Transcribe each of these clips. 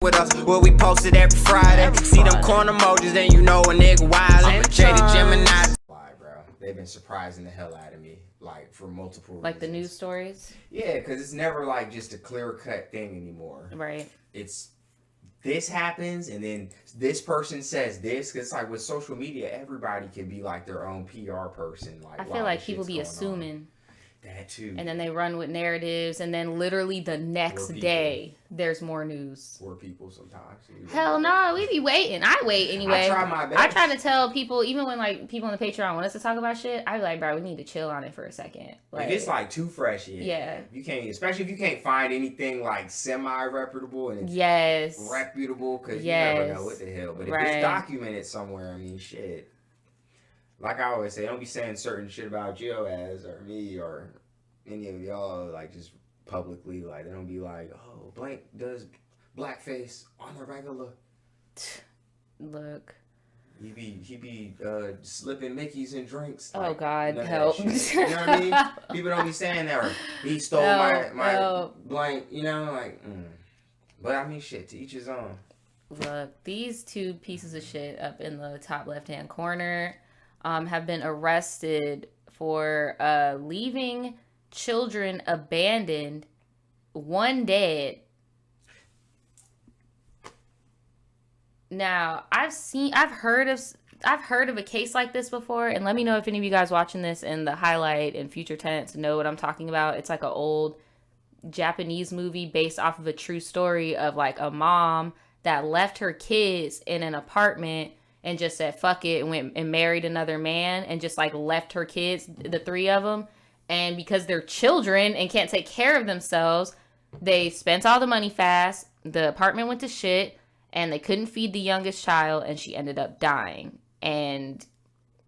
with us, what we posted every Friday. See them corner emojis, then you know a nigga wildin'. Shady Gemini. Why, bro? They've been surprising the hell out of me, like for multiple like reasons. the news stories. Yeah, because it's never like just a clear cut thing anymore. Right. It's this happens and then this person says this. Cause it's like with social media, everybody can be like their own PR person. Like I feel like people be assuming. That too. And then they run with narratives, and then literally the next day, there's more news. Poor people sometimes. Hell no, we be waiting. I wait anyway. I try my best. I try to tell people, even when like people on the Patreon want us to talk about shit, I be like, bro, we need to chill on it for a second. Like, if it's like too fresh, yeah. You can't, especially if you can't find anything like semi-reputable and it's reputable, because you never know what the hell. But if it's documented somewhere, I mean, shit. Like I always say, don't be saying certain shit about Gio or me or any of y'all, like, just publicly. Like, they don't be like, oh, Blank does blackface on the regular. Look. He be slipping Mickeys in drinks. Oh, like, God, help. You know what I mean? People don't be saying that. Or he stole my blank, you know? Like, But, I mean, shit, to each his own. Look, these two pieces of shit up in the top left-hand corner have been arrested for leaving children abandoned, one dead. Now, I've heard of a case like this before, and let me know if any of you guys watching this in the highlight and future tenants know what I'm talking about. It's like an old Japanese movie based off of a true story of like a mom that left her kids in an apartment and just said fuck it and went and married another man and just like left her kids, the three of them. And because they're children and can't take care of themselves, they spent all the money fast. The apartment went to shit and they couldn't feed the youngest child and she ended up dying. And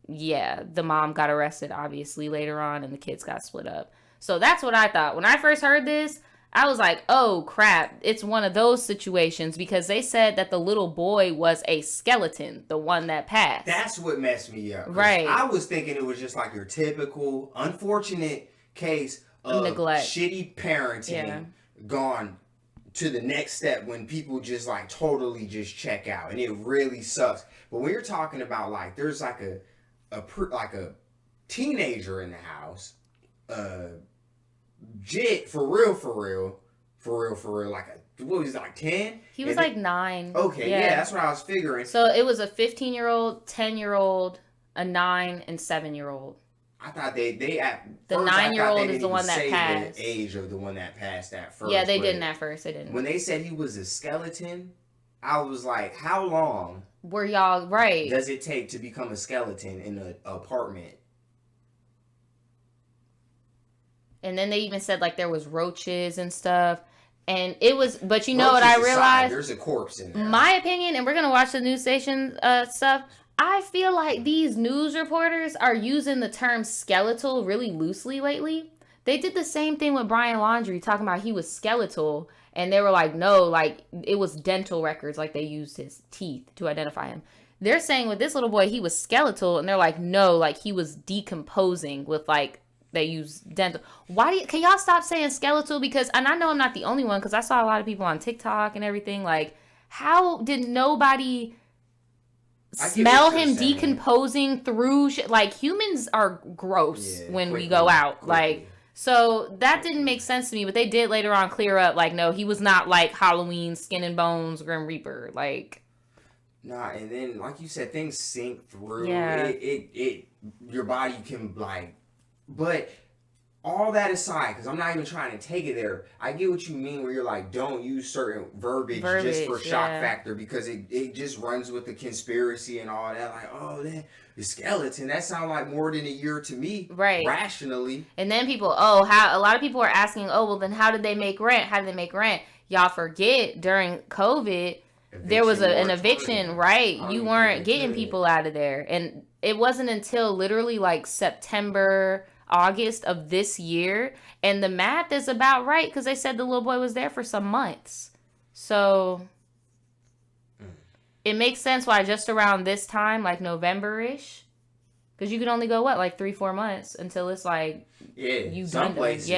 yeah, the mom got arrested obviously later on and the kids got split up. So that's what I thought. When I first heard this, I was like, oh crap, it's one of those situations because they said that the little boy was a skeleton, the one that passed. That's what messed me up. Right. I was thinking it was just like your typical unfortunate case of neglect, shitty parenting gone to the next step when people just like totally just check out. And it really sucks. But when you're talking about like, there's like a teenager in the house, Jit, for real, like, what was he, like 10? He was like 9. Okay, yeah, that's what I was figuring. So it was a 15-year-old, 10-year-old, a 9, and 7-year-old. I thought the 9-year-old is the one that passed. The age of the one that passed at first. Yeah, they didn't at first. They didn't. When they said he was a skeleton, I was like, how long were y'all right? Does it take to become a skeleton in an apartment? And then they even said like there was roaches and stuff. And it was, but you know what I realized? There's a corpse in there. My opinion, and we're going to watch the news station stuff. I feel like these news reporters are using the term skeletal really loosely lately. They did the same thing with Brian Laundrie, talking about he was skeletal. And they were like, no, like it was dental records. Like they used his teeth to identify him. They're saying with this little boy, he was skeletal. And they're like, no, like he was decomposing with like, they use dental. Can y'all stop saying skeletal? Because, and I know I'm not the only one, because I saw a lot of people on TikTok and everything. Like, how did nobody smell him decomposing through shit? Like, humans are gross when we go out. Like, so that didn't make sense to me. But they did later on clear up, like, no, he was not like Halloween, Skin and Bones, Grim Reaper. Like, nah, and then, like you said, things sink through. Yeah. Your body can, like, but all that aside, because I'm not even trying to take it there, I get what you mean where you're like, don't use certain verbiage just for shock factor, because it just runs with the conspiracy and all that. Like, oh, the skeleton, that sounds like more than a year to me, right? Rationally. And then people, how a lot of people are asking, oh, well, then how did they make rent? How did they make rent? Y'all forget during COVID, there was an eviction, right? You weren't getting people out of there. And it wasn't until literally like September, August of this year, and the math is about right because they said the little boy was there for some months. So it makes sense why just around this time, like November-ish, because you can only go like 3-4 months until it's like some places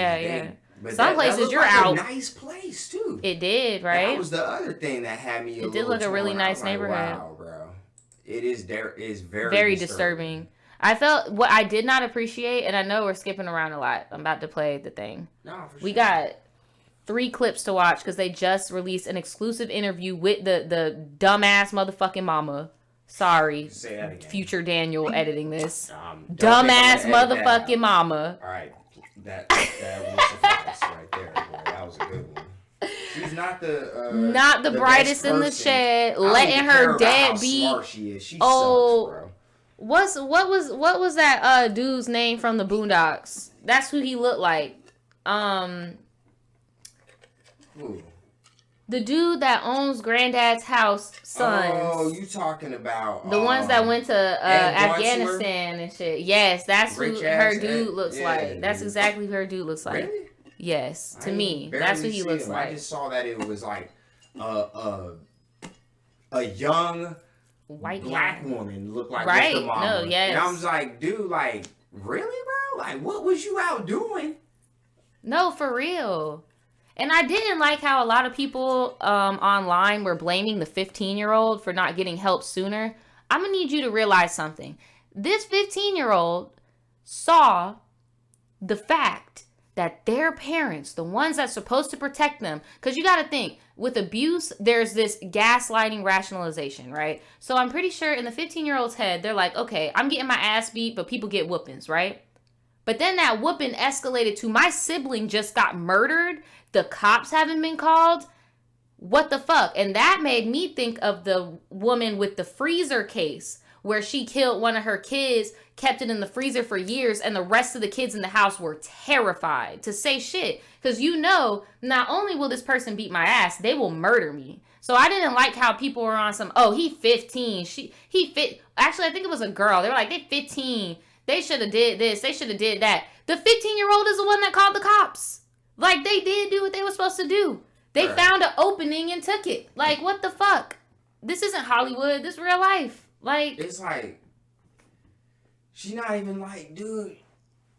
But some places you're out. A nice place too. It did, right? That was the other thing that had me. It did look a really nice neighborhood. Wow, bro. It is very disturbing. I felt what I did not appreciate, and I know we're skipping around a lot. I'm about to play the thing. No, for sure. We got 3 clips to watch because they just released an exclusive interview with the dumbass motherfucking mama. Sorry, future Daniel editing this. Dumbass motherfucking mama. All right, that was suffice right there. Boy. That was a good one. She's not the brightest in the shed, letting her dad be. Smart she is. She sucks, bro. What was that dude's name from the Boondocks? That's who he looked like. Who? The dude that owns Granddad's house, sons. Oh, you talking about the ones that went to Afghanistan and shit? Yes, that's who her dude looks like. That's exactly who her dude looks like. Really? Yes, to me, that's what he looks like. I just saw that it was like a young white black woman looked like right? the mama. No, yes. And I was like, dude, like, really, bro? Like, what was you out doing? No, for real. And I didn't like how a lot of people online were blaming the 15-year-old for not getting help sooner. I'm gonna need you to realize something. This 15-year-old saw the fact that their parents, the ones that's supposed to protect them, because you got to think, with abuse, there's this gaslighting rationalization, right? So I'm pretty sure in the 15-year-old's head, they're like, okay, I'm getting my ass beat, but people get whoopings, right? But then that whooping escalated to my sibling just got murdered. The cops haven't been called. What the fuck? And that made me think of the woman with the freezer case where she killed one of her kids, kept it in the freezer for years, and the rest of the kids in the house were terrified to say shit. Because you know, not only will this person beat my ass, they will murder me. So I didn't like how people were on some, oh, he 15. Actually, I think it was a girl. They were like, they 15. They should have did this. They should have did that. The 15-year-old is the one that called the cops. Like, they did do what they were supposed to do. They found an opening and took it. Like, what the fuck? This isn't Hollywood. This is real life. Like, it's like, she's not even like, dude,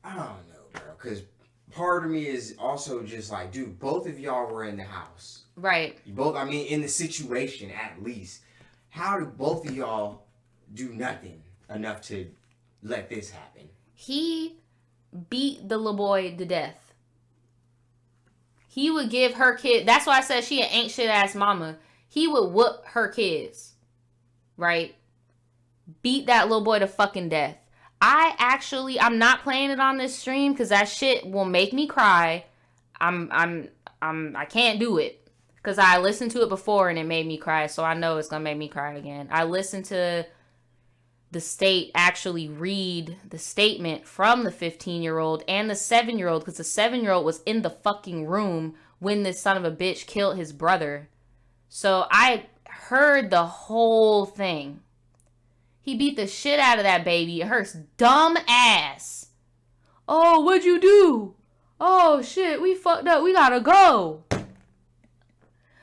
I don't know, bro. Because part of me is also just like, dude, both of y'all were in the house. Right. You both, I mean, in the situation at least. How did both of y'all do nothing enough to let this happen? He beat the little boy to death. He would give her kid. That's why I said she an ain't shit ass mama. He would whoop her kids. Right? Beat that little boy to fucking death. I'm not playing it on this stream because that shit will make me cry. I can't do it because I listened to it before and it made me cry. So I know it's gonna make me cry again. I listened to the state actually read the statement from the 15-year-old and the 7-year-old because the 7-year-old was in the fucking room when this son of a bitch killed his brother. So I heard the whole thing. He beat the shit out of that baby. It hurts dumb ass. Oh, what'd you do? Oh, shit, we fucked up. We gotta go.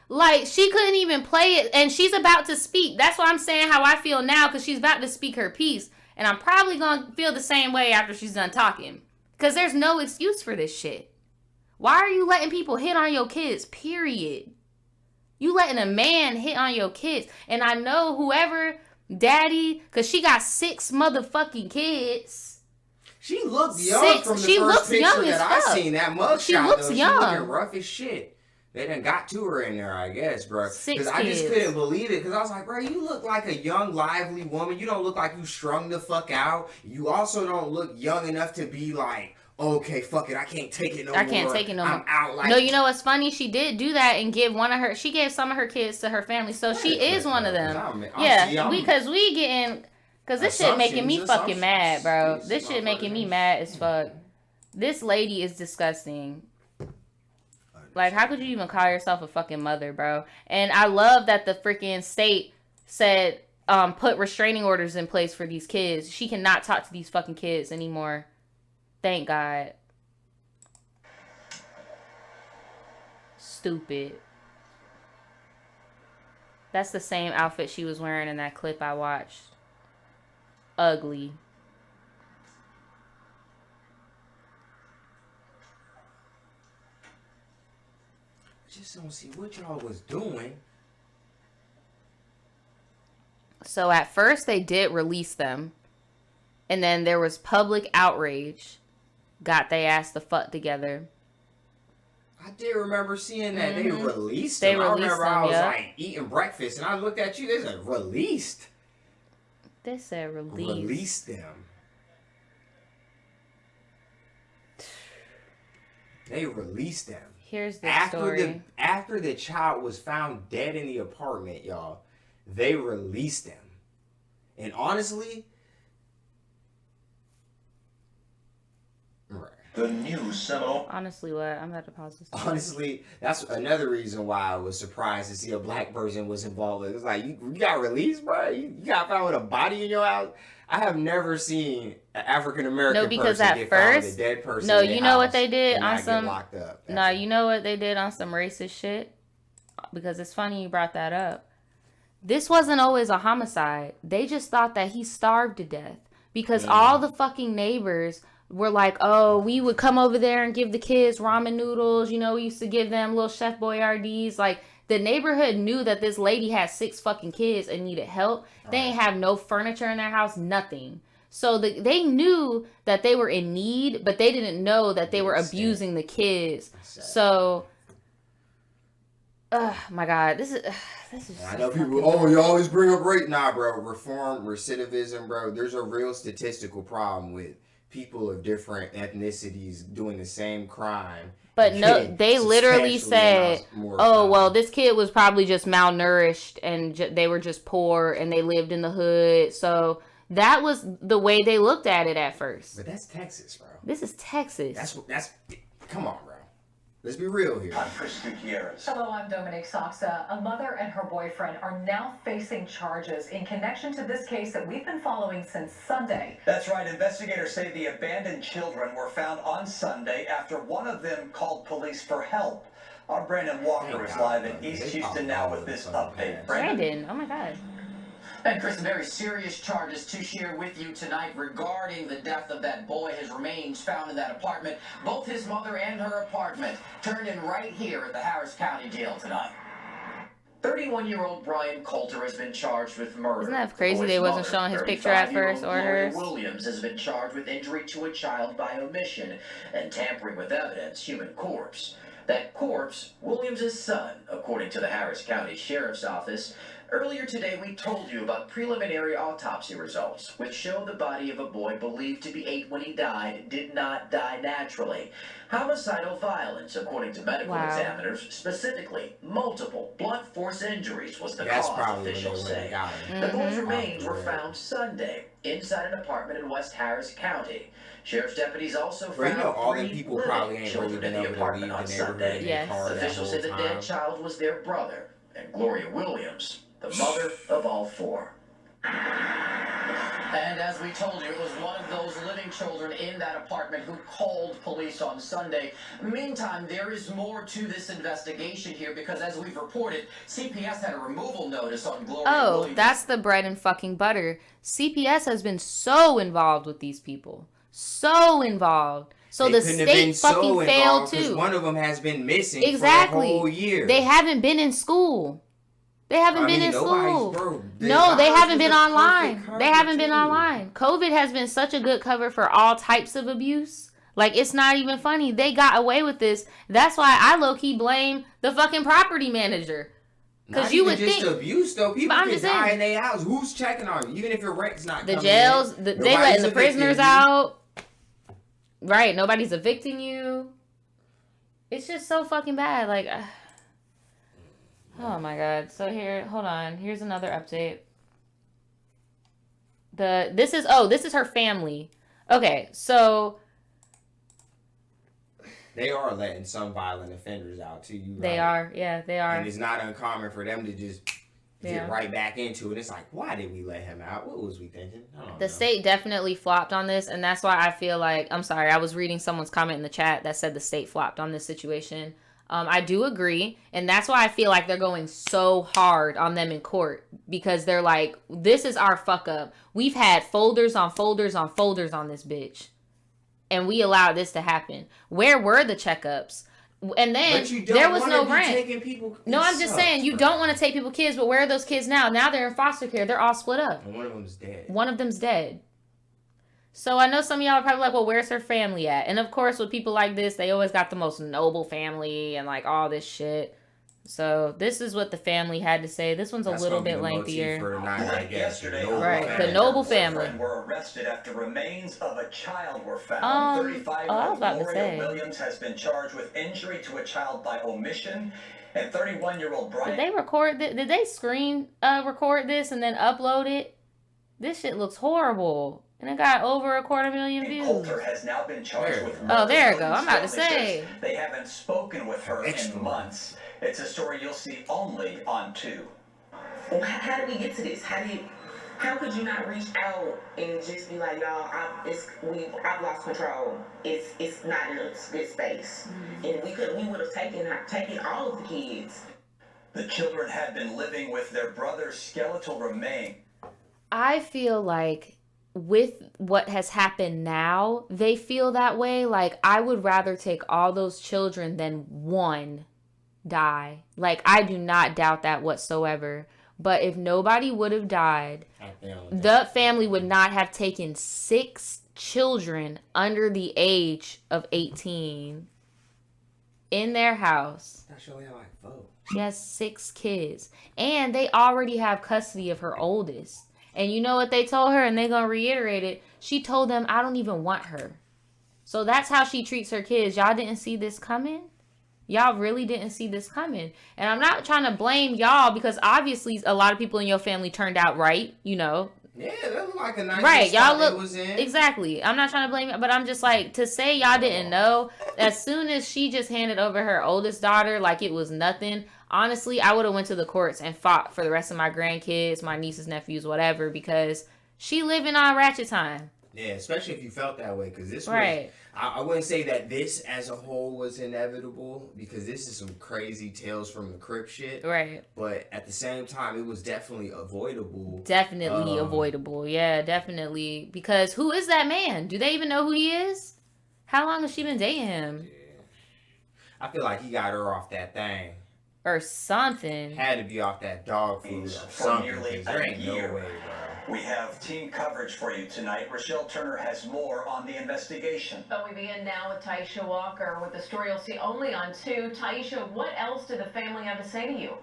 Like, she couldn't even play it, and she's about to speak. That's why I'm saying how I feel now, because she's about to speak her piece. And I'm probably going to feel the same way after she's done talking. Because there's no excuse for this shit. Why are you letting people hit on your kids, period? You letting a man hit on your kids. And I know whoever, daddy, because she got 6 motherfucking kids. She looked young from the first picture that I seen. That mugshot, she looks young. She looking rough as shit. They done got to her in there, I guess, bro. 6 Because I just couldn't believe it. Because I was like, bro, you look like a young, lively woman. You don't look like you strung the fuck out. You also don't look young enough to be like, okay, fuck it, I can't take it no more. I can't take it no more. I'm out. Like, no, you know what's funny? She did do that and give she gave some of her kids to her family. So she is one of them. Because this shit making me fucking mad, bro. This shit making me mad as fuck. This lady is disgusting. Like, how could you even call yourself a fucking mother, bro? And I love that the freaking state said, put restraining orders in place for these kids. She cannot talk to these fucking kids anymore. Thank God. Stupid. That's the same outfit she was wearing in that clip I watched. Ugly. just don't see what y'all was doing. So at first they did release them. And then there was public outrage. Got they ass the fuck together. I did remember seeing that. They released They them. I released remember them, I was yeah. like eating breakfast and I looked at you. They said released. They said release. Release them. They released them. Here's the story. After the child was found dead in the apartment, y'all, they released them. And honestly, right. The new Seminole. Honestly, what? I'm about to pause this. Honestly, that's another reason why I was surprised to see a black person was involved. It was like, you got released, bro? You got found with a body in your house? I have never seen an African-American because person at get first, found with a dead person no, in their you know what house they did and on not get some, locked up. no, you know what they did on some racist shit? Because it's funny you brought that up. This wasn't always a homicide. They just thought that he starved to death. Because all the fucking neighbors were like, oh, we would come over there and give the kids ramen noodles. You know, we used to give them little Chef Boyardees. Like, the neighborhood knew that this lady had 6 fucking kids and needed help. They ain't have no furniture in their house, nothing. So they knew that they were in need, but they didn't know that they were abusing the kids. So, my God, this is I know people, you always bring up rape. Nah, bro, reform, recidivism, bro. There's a real statistical problem with people of different ethnicities doing the same crime. But no, they literally said, oh, well, this kid was probably just malnourished and they were just poor and they lived in the hood. So that was the way they looked at it at first. But that's Texas, bro. This is Texas. That's come on, bro. Let's be real here. I'm Chris Gutierrez. Hello, I'm Dominique Soxa. A mother and her boyfriend are now facing charges in connection to this case that we've been following since Sunday. That's right. Investigators say the abandoned children were found on Sunday after one of them called police for help. Our Brandon Walker is live in East Houston now with this update. Brandon, oh my God. And Chris, very serious charges to share with you tonight regarding the death of that boy. His remains found in that apartment. Both his mother and her apartment turned in right here at the Harris County Jail tonight. 31-year-old Brian Coulter has been charged with murder. Isn't that crazy they wasn't showing his picture at first or hers? Williams has been charged with injury to a child by omission and tampering with evidence, human corpse. That corpse, Williams' son, according to the Harris County Sheriff's Office. Earlier today, we told you about preliminary autopsy results, which show the body of a boy believed to be 8 when he died did not die naturally. Homicidal violence, according to medical examiners, specifically multiple blunt force injuries was the cause, officials say. The boy's remains were found Sunday inside an apartment in West Harris County. Sheriff's deputies also found all them 3 people living probably ain't children really in been the able to apartment leave on the neighborhood Sunday. in their car that Officials say the whole dead time. child was their brother, and Gloria Williams, the mother of all 4. And as we told you, it was one of those living children in that apartment who called police on Sunday. Meantime, there is more to this investigation here because, as we've reported, CPS had a removal notice on Gloria Williams. Oh, that's the bread and fucking butter. CPS has been so involved with these people. So involved. So the state fucking failed too. One of them has been missing for a whole year. They haven't been in school. They haven't been in school. They haven't been online. They haven't been online. COVID has been such a good cover for all types of abuse. Like, it's not even funny. They got away with this. That's why I low-key blame the fucking property manager. Because you would think abuse though. People can die in the's house. Who's checking on you? Even if your rent's not coming the jails, in, they letting the prisoners out. Right, nobody's evicting you. It's just so fucking bad. Like, oh my God. So hold on. Here's another update. This is her family. Okay, so they are letting some violent offenders out too. They are. Yeah, they are. And it's not uncommon for them to just get right back into it. It's like, why did we let him out? What was we thinking? The state definitely flopped on this, and that's why I feel like, I'm sorry, I was reading someone's comment in the chat that said the state flopped on this situation. I do agree, and that's why I feel like they're going so hard on them in court, because they're like, this is our fuck up. We've had folders on folders on folders on this bitch, and we allowed this to happen. Where were the checkups? And then there was no rent. No, I'm just saying, you don't want to take people kids, but where are those kids now? Now they're in foster care. They're all split up. And one of them's dead. One of them's dead. So I know some of y'all are probably like, well, where's her family at? And of course, with people like this, they always got the most noble family and like all this shit. So this is what the family had to say. This one's a little bit lengthier. For tonight, I guess. Right, the noble family. Were arrested after remains of a child were found. 35-year-old Gloria Williams has been charged with injury to a child by omission, and 31-year-old Brian. Did they record this? Did they screen record this and then upload it? This shit looks horrible. And it got over 250,000 views. Coulter has now been charged with murder. Oh, there you go. I'm about to say. They haven't spoken with her in months. It's a story you'll see only on 2. Well, how did we get to this? How could you not reach out and just be like, y'all, I've lost control. It's not in a good space. And we would have taken all of the kids. The children had been living with their brother's skeletal remains. I feel like with what has happened now, they feel that way. Like, I would rather take all those children than one die. Like, I do not doubt that whatsoever. But if nobody would have died, the family would not have taken 6 children under the age of 18 in their house. She only had like 4. She has 6 kids. And they already have custody of her oldest. And you know what they told her? And they're going to reiterate it. She told them, I don't even want her. So that's how she treats her kids. Y'all didn't see this coming? Y'all really didn't see this coming. And I'm not trying to blame y'all because obviously a lot of people in your family turned out right, you know. Yeah, that looked like a nice right. Y'all look was in. Exactly. I'm not trying to blame you, but I'm just like, to say y'all didn't know, as soon as she just handed over her oldest daughter like it was nothing, honestly, I would have went to the courts and fought for the rest of my grandkids, my nieces, nephews, whatever, because she living on ratchet time. Yeah, especially if you felt that way, because this right. was, I wouldn't say that this as a whole was inevitable, because this is some crazy tales from the crypt shit. Right. But at the same time, it was definitely avoidable. Definitely avoidable. Yeah, definitely. Because who is that man? Do they even know who he is? How long has she been dating him? Yeah. I feel like he got her off that thing. Or something. Had to be off that dog food or something. There ain't no way, bro. We have team coverage for you tonight. Rochelle Turner has more on the investigation. But we begin now with Taisha Walker with the story you'll see only on 2. Taisha, what else did the family have to say to you?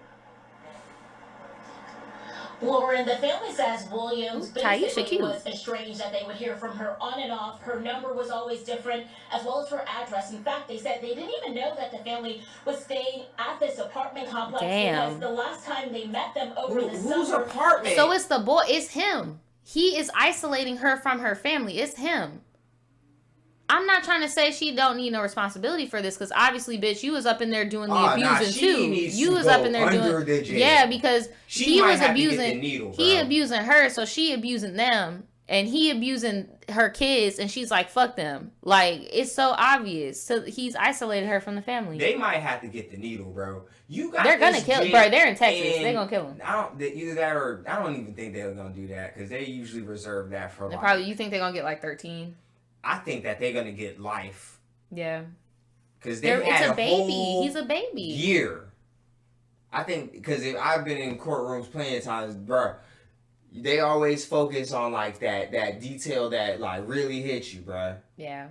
Lauren, the family says Williams basically was cute. estranged, that they would hear from her on and off. Her number was always different, as well as her address. In fact, they said they didn't even know that the family was staying at this apartment complex. Damn. Because the last time they met them over the summer. Whose apartment? So it's the boy. It's him. He is isolating her from her family. It's him. I'm not trying to say she don't need no responsibility for this, because obviously, bitch, you was up in there doing the abusing too. You was up in there doing, yeah, because he was abusing. He abusing her, so she abusing them, and he abusing her kids, and she's like, fuck them. Like, it's so obvious. So he's isolated her from the family. They might have to get the needle, bro. They're gonna kill him, bro. They're in Texas. They're gonna kill him. Either that or I don't even think they're gonna do that, because they usually reserve that for. Probably, you think they're gonna get like 13? I think that they're gonna get life. Yeah. Because it's a baby. He's a baby. Year. I think because I've been in courtrooms plenty of times, bro. They always focus on like that detail that like really hits you, bro. Yeah.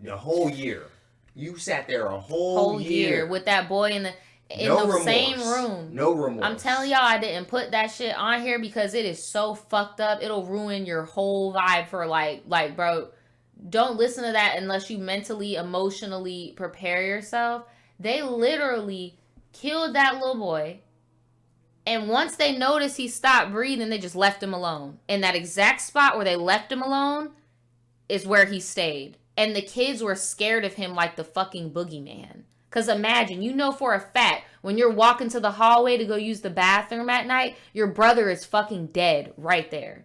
The whole year. You sat there a whole year with that boy in the same room. No remorse. I'm telling y'all, I didn't put that shit on here because it is so fucked up. It'll ruin your whole vibe for like, bro, don't listen to that unless you mentally, emotionally prepare yourself. They literally killed that little boy. And once they noticed he stopped breathing, they just left him alone. In that exact spot where they left him alone is where he stayed. And the kids were scared of him like the fucking boogeyman. Because imagine, you know for a fact, when you're walking to the hallway to go use the bathroom at night, your brother is fucking dead right there.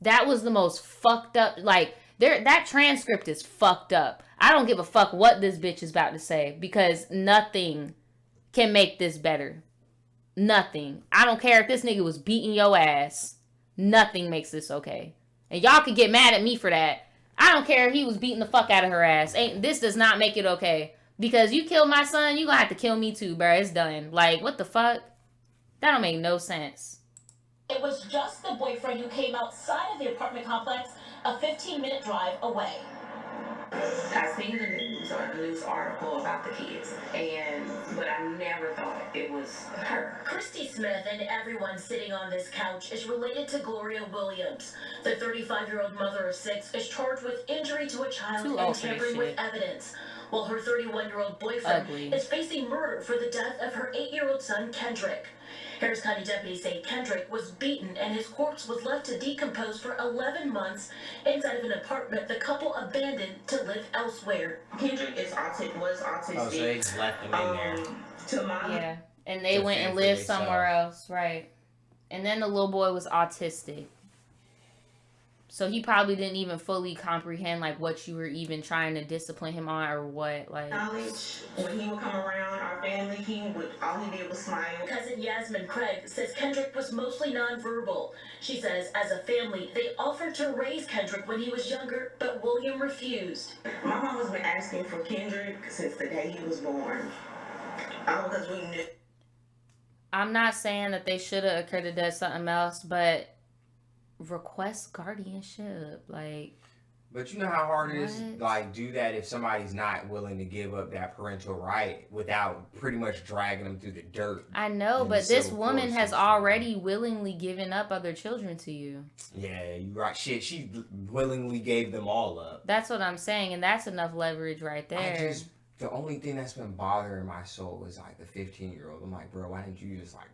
That was the most fucked up, like, that transcript is fucked up. I don't give a fuck what this bitch is about to say, because nothing can make this better. Nothing. I don't care if this nigga was beating your ass. Nothing makes this okay. And y'all can get mad at me for that. I don't care if he was beating the fuck out of her ass. This does not make it okay. Because you killed my son, you gonna have to kill me too, bro. It's done. Like, what the fuck? That don't make no sense. It was just the boyfriend who came outside of the apartment complex, a 15-minute drive away. I seen the news or the news article about the kids, but I never thought it was her. Christy Smith and everyone sitting on this couch is related to Gloria Williams. The 35-year-old mother of 6 is charged with injury to a child and tampering with evidence, while her 31-year-old boyfriend is facing murder for the death of her 8-year-old son, Kendrick. Harris County deputies say Kendrick was beaten and his corpse was left to decompose for 11 months inside of an apartment the couple abandoned to live elsewhere. Kendrick was autistic. Oh, so they just left him in there. Yeah, and they went and lived somewhere else, right? And then the little boy was autistic. So he probably didn't even fully comprehend like what you were even trying to discipline him on or what. Like knowledge, when he would come around our family, all he did was smile. Cousin Yasmin Craig says Kendrick was mostly nonverbal. She says as a family, they offered to raise Kendrick when he was younger, but William refused. My mom has been asking for Kendrick since the day he was born. Because we knew. I'm not saying that they should have or could have done something else, but request guardianship, like. But you know how hard it is, like, do that if somebody's not willing to give up that parental right without pretty much dragging them through the dirt. I know, but this woman has already willingly given up other children to you. Yeah, you right. Shit, she willingly gave them all up. That's what I'm saying, and that's enough leverage right there. The only thing that's been bothering my soul is, like, the 15-year-old. I'm like, bro, why didn't you just, like,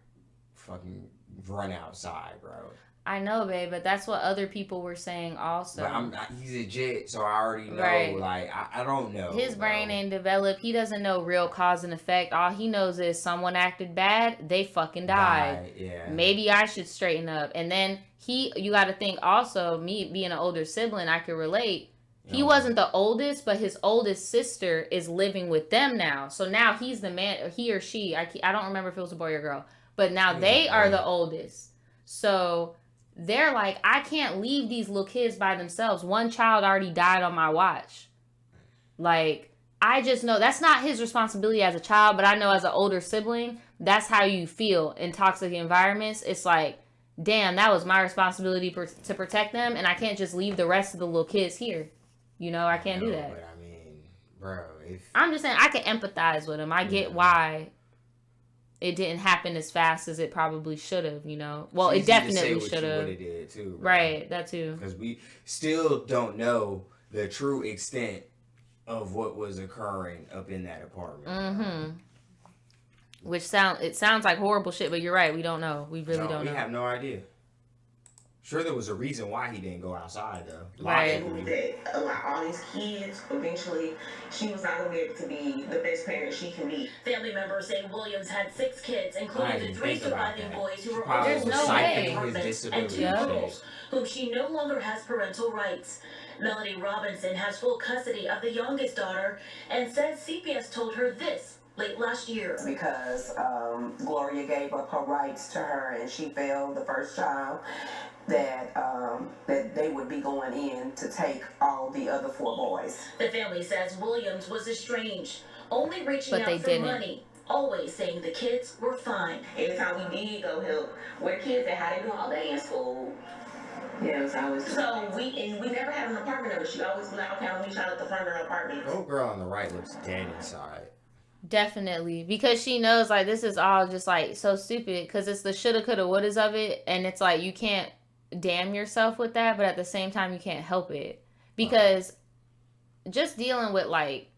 fucking run outside, bro? I know, babe, but that's what other people were saying also. But he's a jit, so I already know. Right. Like, I don't know. His brain ain't developed. He doesn't know real cause and effect. All he knows is someone acted bad, they fucking died. Yeah. Maybe I should straighten up. And then you got to think also, me being an older sibling, I could relate. He wasn't the oldest, but his oldest sister is living with them now. So now he's the man, or he or she. I don't remember if it was a boy or girl. But now they are the oldest. So they're like, I can't leave these little kids by themselves. One child already died on my watch. Like, I just know that's not his responsibility as a child, but I know as an older sibling, that's how you feel in toxic environments. It's like, damn, that was my responsibility to protect them, and I can't just leave the rest of the little kids here. You know, I can't do that. But I mean, bro, I'm just saying, I can empathize with him. I get why it didn't happen as fast as it probably should have, you know. Well, it definitely should have. It did too, right, that too. Because we still don't know the true extent of what was occurring up in that apartment. Mm-hmm. Which sounds like horrible shit, but you're right. We don't know. We really don't know. We have no idea. Sure, there was a reason why he didn't go outside, though. Right. All these kids, eventually, she was not going to be able to be the best parent she can be. Family members say Williams had 6 kids, including the 3 surviving boys who were all There's no way. and 2 girls, whom she no longer has parental rights. Melody Robinson has full custody of the youngest daughter and says CPS told her this late last year. Because Gloria gave up her rights to her and she failed the first child, that they would be going in to take all the other 4 boys. The family says Williams was estranged, only reaching out for money, always saying the kids were fine. Anytime we did go help, where kids at, how they doing all day in school. Yeah, it was always so we never had an apartment number. She always be like, okay, I'll meet y'all at the front of her apartment. The old girl on the right looks dead inside. Definitely, because she knows like this is all just like so stupid because it's the shoulda, coulda, wouldas of it, and it's like you can't damn yourself with that, but at the same time you can't help it because just dealing with like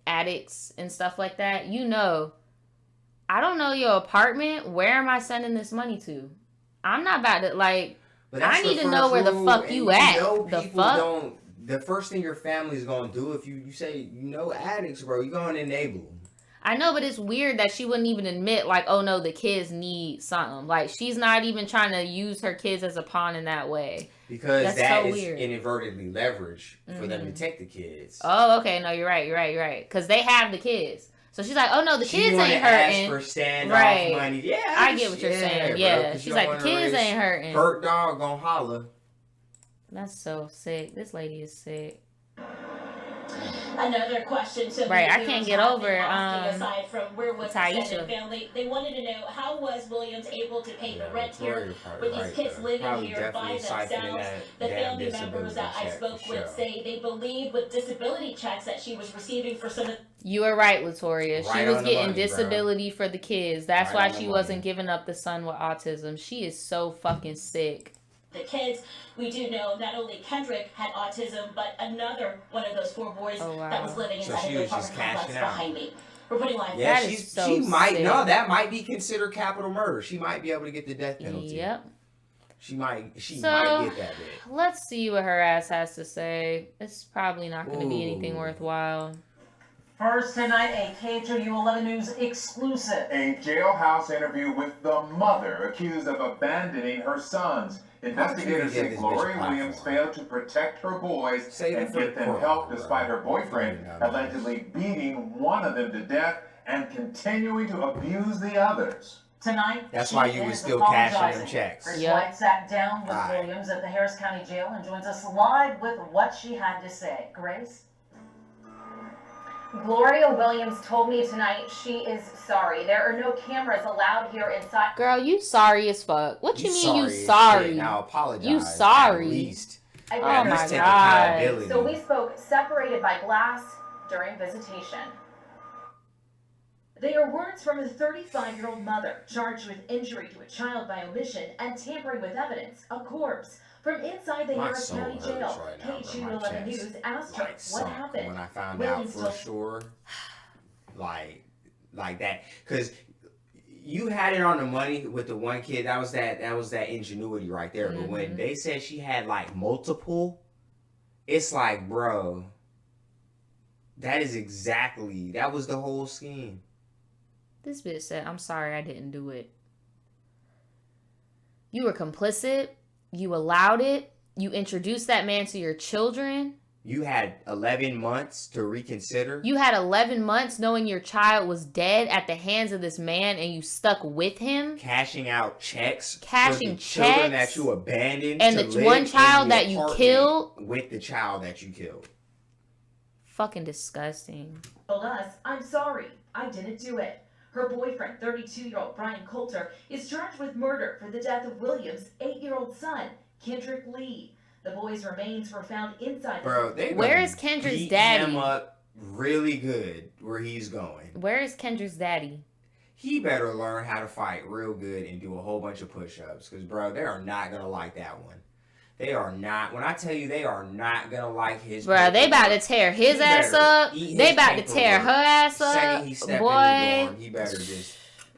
addicts and stuff like that, you know, I don't know your apartment. Where am I sending this money to? I'm not about to like. I need to know where the fuck you at. The fuck. The first thing your family is gonna do if you say addicts, bro, you gonna enable them. I know, but it's weird that she wouldn't even admit, like, oh no, the kids need something. Like, she's not even trying to use her kids as a pawn in that way. Because that is inadvertently leverage for them to take the kids. Oh, okay. No, you're right. Because they have the kids. So she's like, oh no, the kids ain't hurting. Ask for standoff money. Yeah, I get what you're saying. Yeah, she's like, the kids ain't hurting. Hurt dog gonna holler. That's so sick. This lady is sick. Another question to Right, I can't get over aside from where was the Taisha. extended family, they wanted to know how was Williams able to pay the rent here with these kids living Probably here by definitely siphoning themselves. that The damn family members disability that I check spoke for with sure. say they believe with disability checks that she was receiving for some of You were right, Latoria. She Right was on the getting money, disability for the kids. That's Right why on the she money. wasn't giving up the son with autism. She is so fucking sick. the kids. We do know not only Kendrick had autism, but another one of those 4 boys that was living So inside she of the was just apartment complex cashing out. behind me. We're putting live. Yeah, That is so she might sick. no, that might be considered capital murder. She might be able to get the death penalty. Yep. She might get So, that bit. let's see what her ass has to say. It's probably not going to be anything worthwhile. First tonight, a KHOU11 News exclusive. A jailhouse interview with the mother accused of abandoning her sons. Investigators say Gloria Williams failed to protect her boys and get them help despite her boyfriend allegedly beating one of them to death and continuing to abuse the others. Tonight, That's she why you was is still cashing them apologizing. checks. Chris White sat down with Williams at the Harris County Jail and joins us live with what she had to say. Grace? Gloria Williams told me tonight she is sorry. There are no cameras allowed here inside. Girl, you sorry as fuck. What you mean you as sorry? shit. Now apologize. You sorry. At least. I Oh did. my take God. accountability. So we spoke separated by glass during visitation. They are words from a 35-year-old mother charged with injury to a child by omission and tampering with evidence, a corpse. From inside the My Harris soul County hurts Jail, right now, bro. My KHOU11 chest, News asked her like, what sunk happened. when I found Williams out told- for sure, like that, because you had it on the money with the one kid. That was that ingenuity right there. But when they said she had like multiple, it's like, bro, that was the whole scheme. This bitch said, I'm sorry I didn't do it. You were complicit. You allowed it. You introduced that man to your children. You had 11 months to reconsider. You had 11 months knowing your child was dead at the hands of this man and you stuck with him. Cashing out checks. Cashing for the children checks. that you abandoned. And to the live one child in the that you apartment killed. with the child that you killed. Fucking disgusting. Told us, I'm sorry, I didn't do it. Her boyfriend, 32-year-old Brian Coulter, is charged with murder for the death of Williams' 8-year-old son, Kendrick Lee. The boy's remains were found inside. Bro, where is Kendrick's beat daddy? him up really good where he's going. Where is Kendrick's daddy? He better learn how to fight real good and do a whole bunch of push-ups. Because, bro, they are not going to like that one. They are not. When I tell you they are not going to like his... Bro, they about to tear his ass up. They about to tear her ass up. Second he step Boy, in the door, he better just...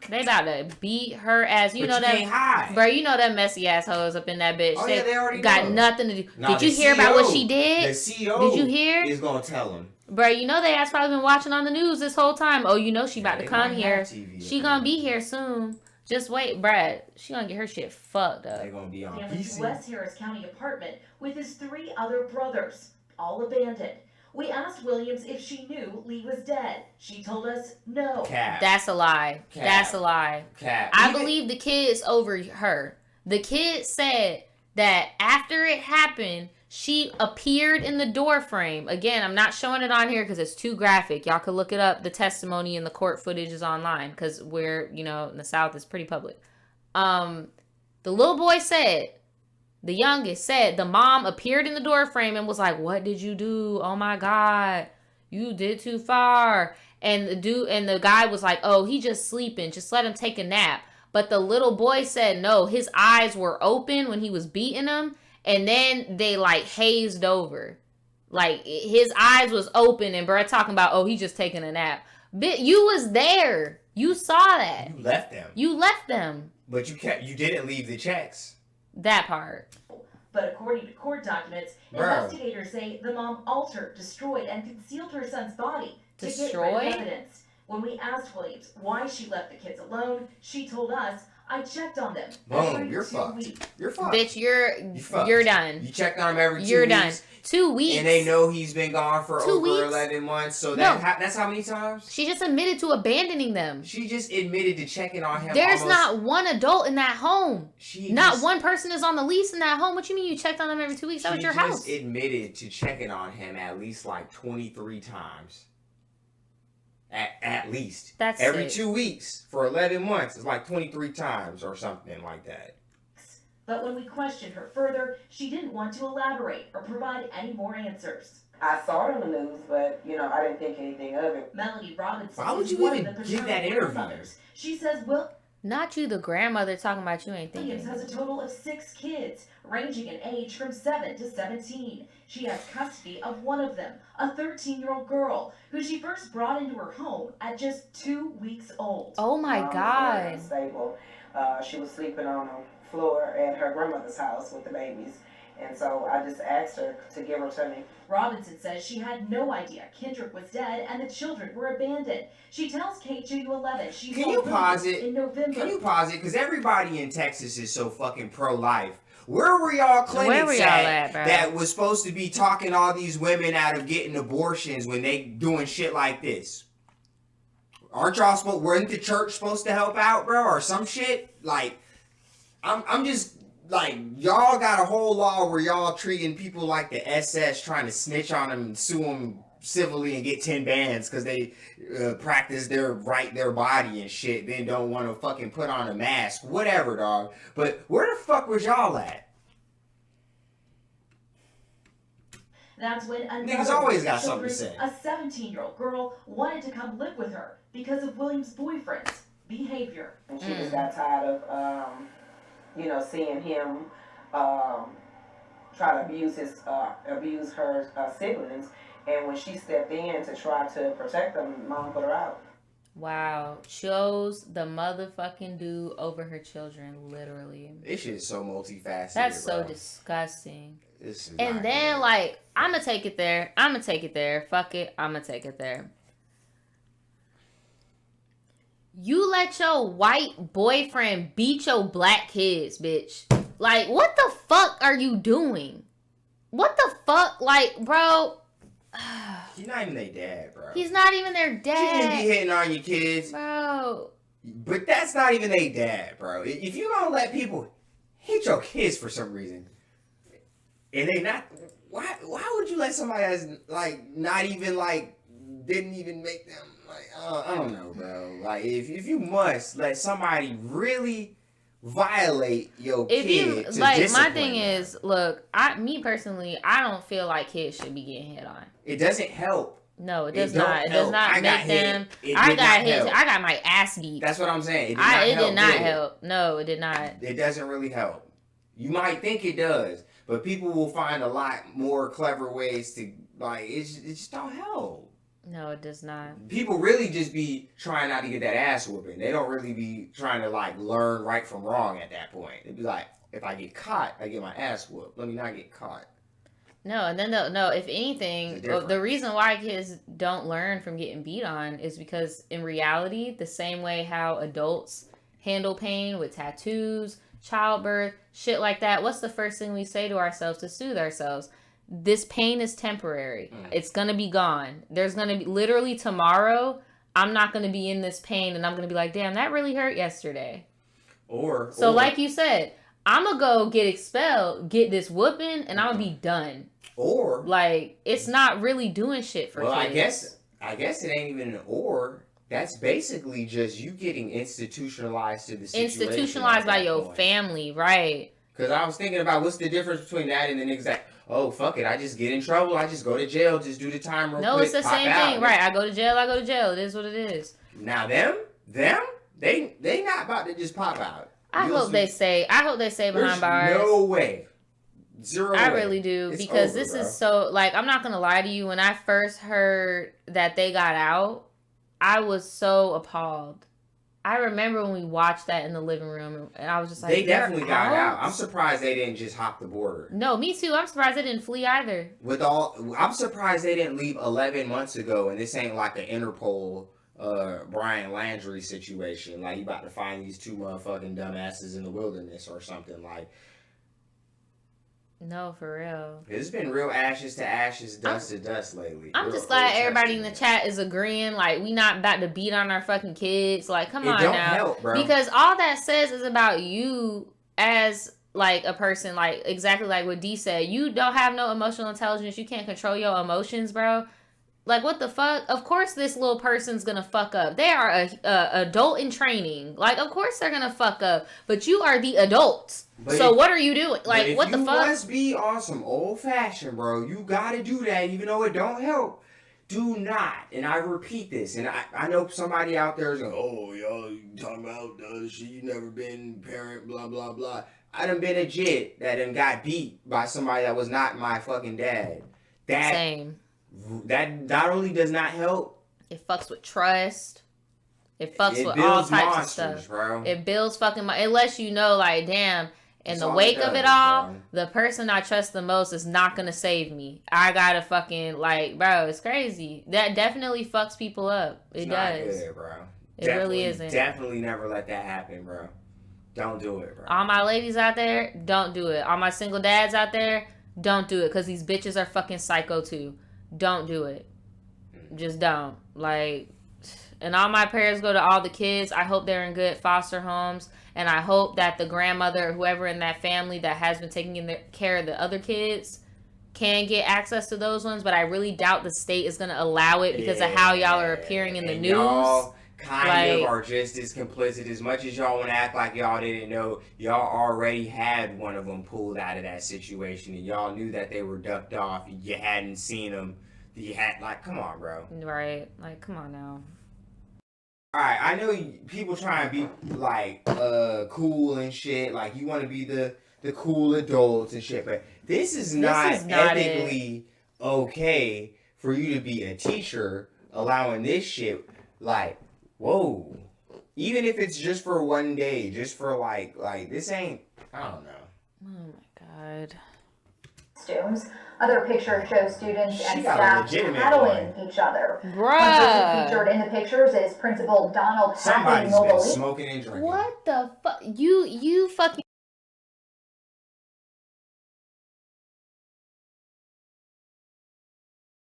they about to beat her ass. You But know you that, can't hide. bro. You know that messy ass hoes up in that bitch. Oh, yeah, they already got know. nothing to do. Nah, Did you the hear about what CEO she did? The CEO Did you hear? is going to tell him. Bro, you know they ass probably been watching on the news this whole time. Oh, you know she about to they come might here. have TV She up gonna there. be here soon. Just wait, Brad. She gonna get her shit fucked up. They're going to be on Family's PC. West Harris County apartment with his 3 other brothers, all abandoned. We asked Williams if she knew Lee was dead. She told us no. Cap. That's a lie. Cap. That's a lie. Cap. I Even- believe the kids over her. The kid said that after it happened, she appeared in the door frame. Again, I'm not showing it on here because it's too graphic. Y'all could look it up. The testimony and the court footage is online because we're, in the South, it's pretty public. The little boy said, the youngest said, the mom appeared in the door frame and was like, "What did you do? Oh my God, you did too far." And the guy was like, "Oh, he just sleeping. Just let him take a nap." But the little boy said no, his eyes were open when he was beating him, and then they like hazed over. Like his eyes was open, and bro talking about, "Oh, he just taking a nap." You was there. You saw that. You left them. You left them. But you didn't leave the checks. That part. But according to court documents, investigators say the mom altered, destroyed, and concealed her son's body to get rid Destroyed? of evidence. When we asked Williams why she left the kids alone, she told us, I checked on them. Boom, you're fucked. You're fucked. Bitch, you're done. You checked on him every 2 weeks. You're done. 2 weeks. And they know he's been gone for 2 over weeks? 11 months. So that's how many times? She just admitted to abandoning them. She just admitted to checking on him. There's not one adult in that home. One person is on the lease in that home. What you mean you checked on them every 2 weeks? That was your house. She just admitted to checking on him at least like 23 times. At least. That's every sick. 2 weeks for 11 months. It's like 23 times or something like that. But when we questioned her further, she didn't want to elaborate or provide any more answers. I saw it on the news, but, I didn't think anything of it. Melanie Robinson. Why would you even give that interview? She says not you, the grandmother, talking about you ain't thinking. Williams has a total of 6 kids, ranging in age from 7 to 17. She has custody of one of them, a 13-year-old girl, who she first brought into her home at just 2 weeks old. Oh my God. Unstable. She was sleeping on the floor at her grandmother's house with the babies. And so I just asked her to give her to me. Robinson says she had no idea Kendrick was dead and the children were abandoned. She tells KGU11 she Can you pause it? In November. Can you pause it? Because everybody in Texas is so fucking pro-life. Where were y'all clinics at that was supposed to be talking all these women out of getting abortions when they doing shit like this? Aren't y'all supposed? Weren't the church supposed to help out, bro, or some shit? Like, I'm just. Like, y'all got a whole law where y'all treating people like the SS, trying to snitch on them and sue them civilly and get 10 bands because they practice their body and shit, then don't want to fucking put on a mask. Whatever, dog. But where the fuck was y'all at? That's when niggas always got something to say. A 17-year-old girl wanted to come live with her because of Williams' boyfriend's behavior. And she just got tired of... seeing him try to abuse her siblings, and when she stepped in to try to protect them, mom put her out. Wow, chose the motherfucking dude over her children, literally. This shit is so multifaceted. That's so disgusting. And then like, I'ma take it there. Fuck it, I'ma take it there. You let your white boyfriend beat your black kids, bitch. Like, what the fuck are you doing? What the fuck? Like, bro. He's not even their dad, bro. He's not even their dad. You shouldn't be hitting on your kids. Bro. But that's not even their dad, bro. If you don't let people hit your kids for some reason, and they not... Why would you let somebody that's, like, not even, like, didn't even make them... I don't know, bro. Like, if you must let somebody really violate your kid, to like, my discipline thing them. is, look, me personally, I don't feel like kids should be getting hit on. It doesn't help. No, it does not. It does not make them. I got hit. I got my ass beat. That's what I'm saying. It did not help. No, it did not. It doesn't really help. You might think it does, but people will find a lot more clever ways to, like, it just don't help. No, it does not. People really just be trying not to get that ass whooping. They don't really be trying to, like, learn right from wrong at that point. It'd be like, if I get caught, I get my ass whooped. Let me not get caught. No, and then if anything, the reason why kids don't learn from getting beat on is because in reality, the same way how adults handle pain with tattoos, childbirth, shit like that, what's the first thing we say to ourselves to soothe ourselves? This pain is temporary. It's going to be gone. There's going to be, literally tomorrow, I'm not going to be in this pain and I'm going to be like, damn, that really hurt yesterday. So like you said, I'm going to go get expelled, get this whooping, and I'm going to be done. Or. Like, it's not really doing shit for kids. I guess it ain't even an or. That's basically just you getting institutionalized to the situation. Institutionalized by your family, right. Because I was thinking about what's the difference between that and the niggas that, oh, fuck it, I just get in trouble, I just go to jail, just do the time real quick, No, it's the same thing, right? I go to jail, It is what it is. Now them, they not about to just pop out. I hope they say behind bars. No way. Zero way. I really do. It's because over, this bro. is so, like, I'm not going to lie to you. When I first heard that they got out, I was so appalled. I remember when we watched that in the living room, and I was just like, they definitely got out. I'm surprised they didn't just hop the border. No, me too. I'm surprised they didn't flee either. I'm surprised they didn't leave 11 months ago, and this ain't like an Interpol Brian Landry situation. Like, you about to find these two motherfucking dumbasses in the wilderness or something. Like, no, for real. It's been real ashes to ashes, dust to dust lately. I'm just glad everybody in the chat is agreeing. Like, we not about to beat on our fucking kids. Like, come on now. It don't help, bro. Because all that says is about you as, like, a person. Like, exactly like what D said. You don't have no emotional intelligence. You can't control your emotions, bro. Like, what the fuck? Of course this little person's gonna fuck up. They are a adult in training. Like, of course they're gonna fuck up. But you are the adults. So what are you doing? Like, what the fuck? You must be on some old fashioned, bro. You gotta do that, even though it don't help. Do not. And I repeat this. And I know somebody out there is like, oh, y'all talking about shit, you never been parent, blah, blah, blah. I done been a jit that done got beat by somebody that was not my fucking dad. Same. That not only does not help, it fucks with trust. It fucks with all types of stuff, bro. It builds fucking it lets you know, like, damn, in the wake of it all, the person I trust the most is not gonna save me. I gotta fucking, like, bro, it's crazy. That definitely fucks people up. It does. Good, bro. It really isn't. Definitely never let that happen, bro. Don't do it, bro. All my ladies out there, don't do it. All my single dads out there, don't do it. Because these bitches are fucking psycho too. Don't do it. Just don't. Like, and all my prayers go to all the kids. I hope they're in good foster homes. And I hope that the grandmother or whoever in that family that has been taking care of the other kids can get access to those ones. But I really doubt the state is going to allow it because of how y'all are appearing in the news. Y'all kind of are just as complicit. As much as y'all want to act like y'all didn't know, y'all already had one of them pulled out of that situation. And y'all knew that they were ducked off. You hadn't seen them. You had, like, come on, bro. Right. Like, come on now. Alright, I know people try and be, like, cool and shit. Like, you want to be the cool adults and shit. But this is not ethically okay for you to be a teacher allowing this shit. Like, whoa. Even if it's just for one day. Just for, like, this ain't, I don't know. Oh, my God. Costumes. Other pictures show students and staff paddling each other. Bruh. One person featured in the pictures is Principal Donald Somebody's been smoking and drinking. What the fuck? You fucking